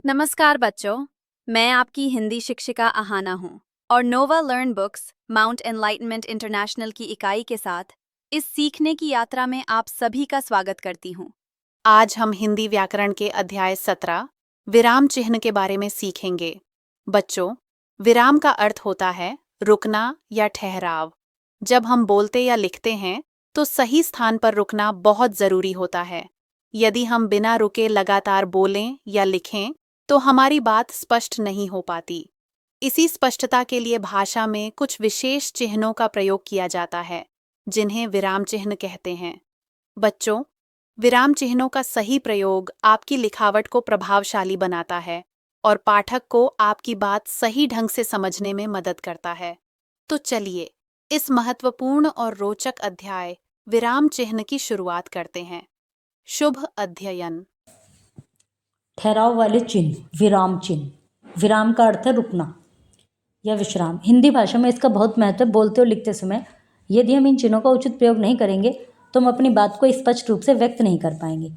नमस्कार बच्चों, मैं आपकी हिंदी शिक्षिका आहाना हूँ और Nova learn books mount enlightenment international की इकाई के साथ इस सीखने की यात्रा में आप सभी का स्वागत करती हूँ। आज हम हिंदी व्याकरण के अध्याय 17 विराम चिह्न के बारे में सीखेंगे। बच्चों, विराम का अर्थ होता है रुकना या ठहराव। जब हम बोलते या लिखते हैं तो सही स्थान पर रुकना बहुत जरूरी होता है। यदि हम बिना रुके लगातार बोलें या लिखें तो हमारी बात स्पष्ट नहीं हो पाती। इसी स्पष्टता के लिए भाषा में कुछ विशेष चिन्हों का प्रयोग किया जाता है, जिन्हें विराम चिह्न कहते हैं। बच्चों, विराम चिह्नों का सही प्रयोग आपकी लिखावट को प्रभावशाली बनाता है और पाठक को आपकी बात सही ढंग से समझने में मदद करता है। तो चलिए, इस महत्वपूर्ण और रोचक अध्याय विराम चिह्न की शुरुआत करते हैं। शुभ अध्ययन। ठहराव वाले चिन्ह, विराम चिन्ह। विराम का अर्थ है रुकना या विश्राम। हिंदी भाषा में इसका बहुत महत्व है। बोलते और लिखते समय यदि हम इन चिन्हों का उचित प्रयोग नहीं करेंगे तो हम अपनी बात को स्पष्ट रूप से व्यक्त नहीं कर पाएंगे।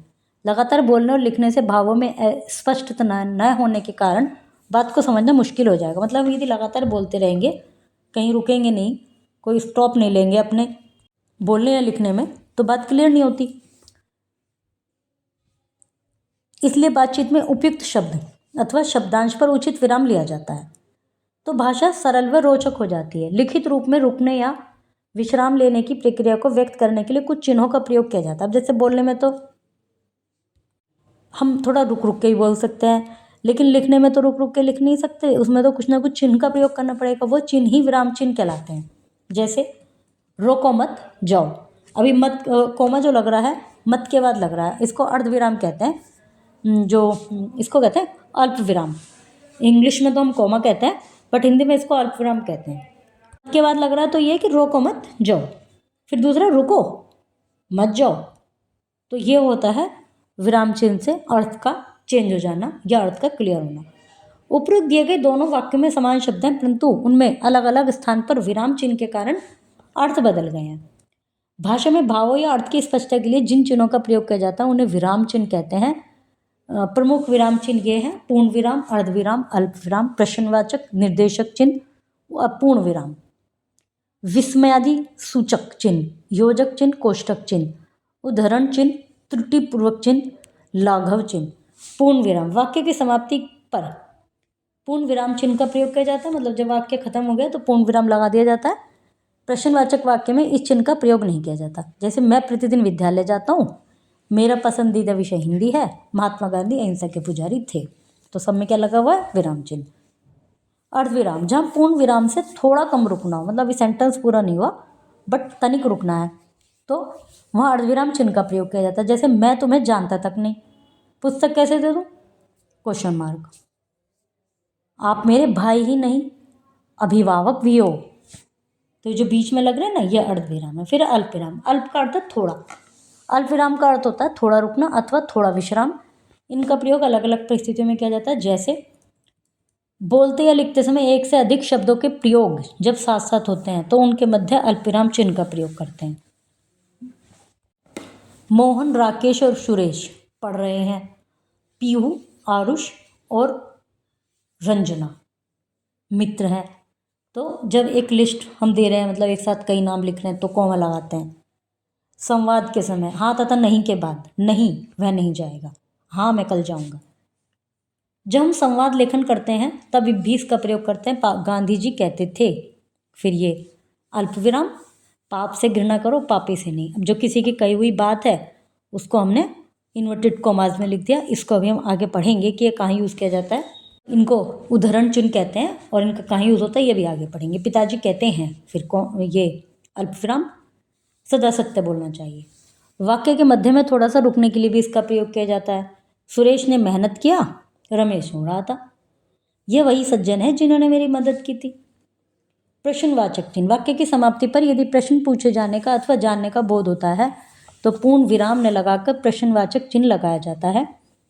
लगातार बोलने और लिखने से भावों में स्पष्टता न होने के कारण बात को समझना मुश्किल हो जाएगा। मतलब यदि लगातार बोलते रहेंगे, कहीं रुकेंगे नहीं, कोई स्टॉप नहीं लेंगे अपने बोलने या लिखने में, तो बात क्लियर नहीं होती। इसलिए बातचीत में उपयुक्त शब्द अथवा शब्दांश पर उचित विराम लिया जाता है, तो भाषा सरल व रोचक हो जाती है। लिखित रूप में रुकने या विश्राम लेने की प्रक्रिया को व्यक्त करने के लिए कुछ चिन्हों का प्रयोग किया जाता है। अब जैसे बोलने में तो हम थोड़ा रुक रुक के ही बोल सकते हैं, लेकिन लिखने में तो रुक रुक के लिख नहीं सकते, उसमें तो कुछ ना कुछ चिन्ह का प्रयोग करना पड़ेगा। वो चिन्ह ही विराम चिन्ह कहलाते हैं। जैसे रोको मत जाओ, अभी मत कोमा जो लग रहा है मत के बाद लग रहा है, इसको अर्धविराम कहते हैं। जो इसको कहते हैं अल्प विराम। इंग्लिश में तो हम कोमा कहते हैं, बट हिंदी में इसको अल्प विराम कहते हैं। के बाद लग रहा है तो ये कि रोको मत जाओ, फिर दूसरा रुको मत जाओ, तो ये होता है विराम चिन्ह से अर्थ का चेंज हो जाना या अर्थ का क्लियर होना। उपरोक्त दिए गए दोनों वाक्य में समान शब्द हैं, परंतु उनमें अलग अलग स्थान पर विराम चिन्ह के कारण अर्थ बदल गए हैं। भाषा में भावों या अर्थ की स्पष्टता के लिए जिन चिन्हों का प्रयोग किया जाता है उन्हें विराम चिन्ह कहते हैं। प्रमुख विराम चिन्ह ये हैं: पूर्ण विराम, अर्धविराम, अल्प विराम, प्रश्नवाचक, निर्देशक चिन्ह, अपूर्ण विराम, विस्मयादि सूचक चिन्ह, योजक चिन्ह, कोष्ठक चिन्ह, उद्धरण चिन्ह, त्रुटिपूर्वक चिन्ह, लाघव चिन्ह। पूर्ण विराम, वाक्य की समाप्ति पर पूर्ण विराम चिन्ह का प्रयोग किया जाता है। मतलब जब वाक्य खत्म हो गया तो पूर्ण विराम लगा दिया जाता है। प्रश्नवाचक वाक्य में इस चिन्ह का प्रयोग नहीं किया जाता। जैसे मैं प्रतिदिन विद्यालय जाता हूँ, मेरा पसंदीदा विषय हिंदी है, महात्मा गांधी अहिंसा के पुजारी थे, तो सब में क्या लगा हुआ है? विराम चिन्ह। अर्धविराम, जहाँ पूर्ण विराम से थोड़ा कम रुकना हो, मतलब ये सेंटेंस पूरा नहीं हुआ बट तनिक रुकना है, तो वहाँ अर्धविराम चिन्ह का प्रयोग किया जाता है। जैसे मैं तुम्हें जानता तक नहीं, पुस्तक कैसे दे दूँ? Question mark. आप मेरे भाई ही नहीं, अभिभावक भी हो, तो जो बीच में लग रहा है ना, ये अर्धविराम है। फिर अल्प विराम, अल्प का अर्थ है थोड़ा, अल्प विराम का अर्थ होता है थोड़ा रुकना अथवा थोड़ा विश्राम। इनका प्रयोग अलग अलग परिस्थितियों में किया जाता है। जैसे बोलते या लिखते समय एक से अधिक शब्दों के प्रयोग जब साथ साथ होते हैं तो उनके मध्य अल्पविराम चिन्ह का प्रयोग करते हैं। मोहन, राकेश और सुरेश पढ़ रहे हैं, पीहू, आरुष और रंजना मित्र हैं। तो जब एक लिस्ट हम दे रहे हैं, मतलब एक साथ कई नाम लिख रहे हैं, तो कॉमा लगाते हैं। संवाद के समय हाँ तथा नहीं के बाद नहीं, वह नहीं जाएगा, हाँ मैं कल जाऊंगा। जब हम संवाद लेखन करते हैं तब भी इसका प्रयोग करते हैं। गांधी जी कहते थे। फिर ये अल्प विराम, पाप से घृणा करो, पापी से नहीं। अब जो किसी की कही हुई बात है उसको हमने इन्वर्टेड कॉमास में लिख दिया। इसको अभी हम आगे पढ़ेंगे कि ये कहाँ यूज़ किया जाता है। इनको उदाहरण चिन्ह कहते हैं और इनका कहाँ यूज़ होता है ये भी आगे पढ़ेंगे। पिताजी कहते हैं, फिर ये अल्प विराम, सदा सत्य बोलना चाहिए। वाक्य के मध्य में थोड़ा सा रुकने के लिए भी इसका प्रयोग किया जाता है। सुरेश ने मेहनत किया, रमेश हो रहा था, ये वही सज्जन है जिन्होंने मेरी मदद की थी। प्रश्नवाचक चिन्ह, वाक्य की समाप्ति पर यदि प्रश्न पूछे जाने का अथवा जानने का बोध होता है तो पूर्ण विराम ने लगाकर प्रश्नवाचक चिन्ह लगाया जाता है।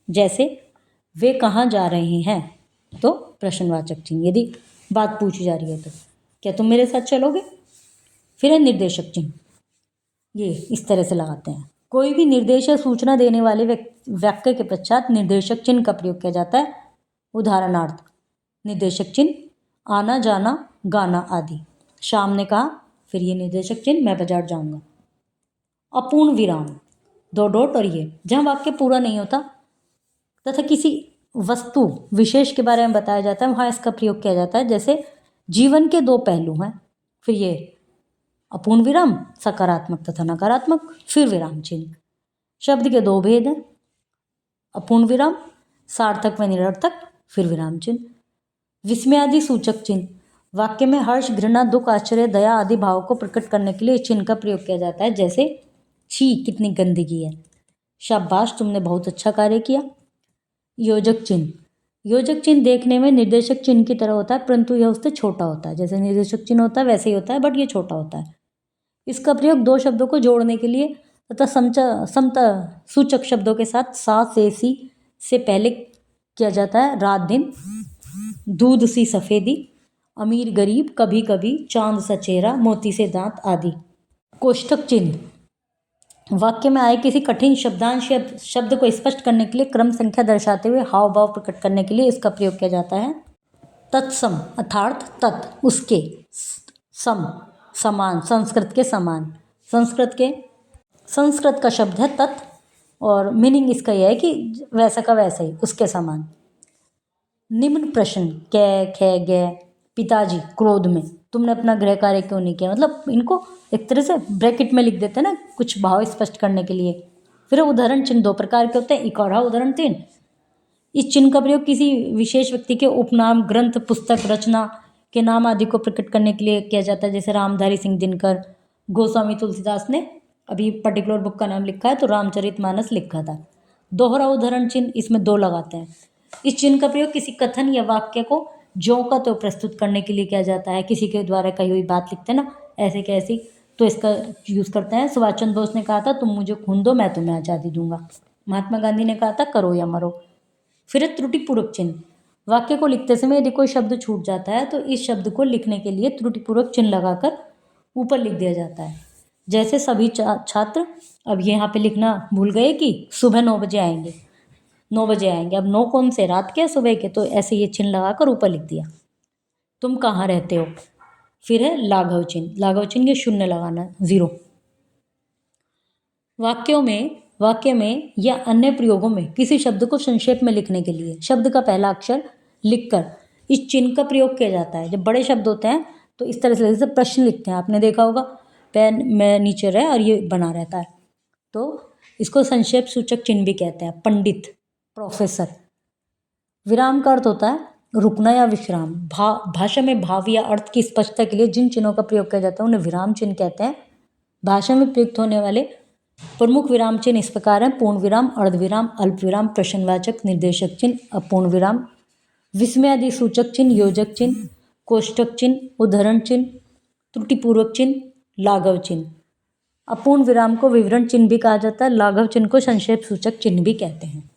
जैसे वे कहाँ जा रहे हैं, तो प्रश्नवाचक चिन्ह। यदि बात पूछी जा रही है तो क्या तुम मेरे साथ चलोगे? फिर है निर्देशक चिन्ह, ये इस तरह से लगाते हैं। कोई भी निर्देश या सूचना देने वाले वाक्य के पश्चात निर्देशक चिन्ह का प्रयोग किया जाता है। उदाहरणार्थ निर्देशक चिन्ह आना जाना गाना आदि। शाम ने कहा, फिर ये निर्देशक चिन्ह मैं बाजार जाऊंगा। अपूर्ण विराम, दो डॉट और ये, जहाँ वाक्य पूरा नहीं होता तथा किसी वस्तु विशेष के बारे में बताया जाता है वहाँ इसका प्रयोग किया जाता है। जैसे जीवन के दो पहलू हैं, फिर ये अपूर्ण विराम, सकारात्मक तथा नकारात्मक, फिर विराम चिन्ह। शब्द के दो भेद हैं, अपूर्ण विराम, सार्थक व निरर्थक, फिर विराम चिन्ह। विस्मय आदि सूचक चिन्ह, वाक्य में हर्ष, घृणा, दुख, आश्चर्य, दया आदि भाव को प्रकट करने के लिए इस चिन्ह का प्रयोग किया जाता है। जैसे छी कितनी गंदगी है, शाबाश तुमने बहुत अच्छा कार्य किया। योजक चिन्ह, योजक चिन्ह देखने में निर्देशक चिन्ह की तरह होता है परंतु यह उससे छोटा होता है। जैसे निर्देशक चिन्ह होता है वैसे ही होता है बट ये छोटा होता है। इसका प्रयोग दो शब्दों को जोड़ने के लिए तथा समता सूचक शब्दों के साथ सा से सी से पहले किया जाता है। रात दिन, दूध सी सफ़ेदी, अमीर गरीब, कभी कभी, चांद सा चेहरा, मोती से दांत आदि। कोष्ठक चिन्ह, वाक्य में आए किसी कठिन शब्दांश या शब्द को स्पष्ट करने के लिए क्रम संख्या दर्शाते हुए हाव भाव प्रकट करने के लिए इसका प्रयोग किया जाता है। तत्सम अर्थात तत् उसके, सम समान, संस्कृत के समान, संस्कृत का शब्द है तत् और मीनिंग इसका यह है कि वैसा का वैसा ही, उसके समान। निम्न प्रश्न, कै खे गे, पिताजी क्रोध में, तुमने अपना गृह कार्य क्यों नहीं किया, मतलब इनको एक तरह से ब्रैकेट में लिख देते हैं ना कुछ भाव स्पष्ट करने के लिए। फिर उदाहरण चिन्ह दो प्रकार के होते हैं, एक और उदाहरण चिन्ह। इस चिन्ह का प्रयोग किसी विशेष व्यक्ति के उपनाम, ग्रंथ, पुस्तक, रचना के नाम आदि को प्रकट करने के लिए किया जाता है। जैसे रामधारी सिंह दिनकर, गोस्वामी तुलसीदास ने अभी पर्टिकुलर बुक का नाम लिखा है तो रामचरितमानस लिखा था। दोहरा उदाहरण चिन्ह, इसमें दो लगाते हैं। इस चिन्ह का प्रयोग किसी कथन या वाक्य को ज्यों का तो प्रस्तुत करने के लिए किया जाता है। किसी के द्वारा कही हुई बात लिखते हैं ना ऐसे कैसी, तो इसका यूज़ करते हैं। सुभाष चंद्र बोस ने कहा था तुम मुझे खून दो मैं तुम्हें आज़ादी दूंगा। महात्मा गांधी ने कहा था करो या मरो। फिर त्रुटिपूर्वक चिन्ह, वाक्य को लिखते समय यदि कोई शब्द छूट जाता है तो इस शब्द को लिखने के लिए त्रुटिपूर्वक चिन्ह लगाकर ऊपर लिख दिया जाता है। जैसे सभी छात्र, अब यहाँ पे लिखना भूल गए कि सुबह 9 बजे आएंगे, 9 बजे आएंगे, अब 9 कौन से, रात के सुबह के, तो ऐसे ये चिन्ह लगाकर ऊपर लिख दिया। तुम कहाँ रहते हो, फिर है लाघव चिन्ह, लाघव चिन्ह के शून्य लगाना 0। वाक्य में या अन्य प्रयोगों में किसी शब्द को संक्षेप में लिखने के लिए शब्द का पहला अक्षर लिखकर इस चिन्ह का प्रयोग किया जाता है। जब बड़े शब्द होते हैं तो इस तरह से, जैसे प्रश्न लिखते हैं, आपने देखा होगा पेन में नीचे रहे और ये बना रहता है, तो इसको संक्षेप सूचक चिन्ह भी कहते हैं। पंडित, प्रोफेसर। विराम का अर्थ होता है रुकना या विश्राम। भाषा में भाव या अर्थ की स्पष्टता के लिए जिन चिन्हों का प्रयोग किया जाता है उन्हें विराम चिन्ह कहते हैं। भाषा में प्रयुक्त होने वाले प्रमुख विराम चिन्ह इस प्रकार हैं: पूर्ण विराम, अर्धविराम, अल्प विराम, प्रश्नवाचक, निर्देशक चिन्ह, अपूर्ण विराम, विस्मय आदि सूचक चिन्ह, योजक चिन्ह, कोष्ठक चिन्ह, उद्धरण चिन्ह, त्रुटिपूर्वक चिन्ह, लाघव चिन्ह। अपूर्ण विराम को विवरण चिन्ह भी कहा जाता है। लाघव चिन्ह को संक्षेप सूचक चिन्ह भी कहते हैं।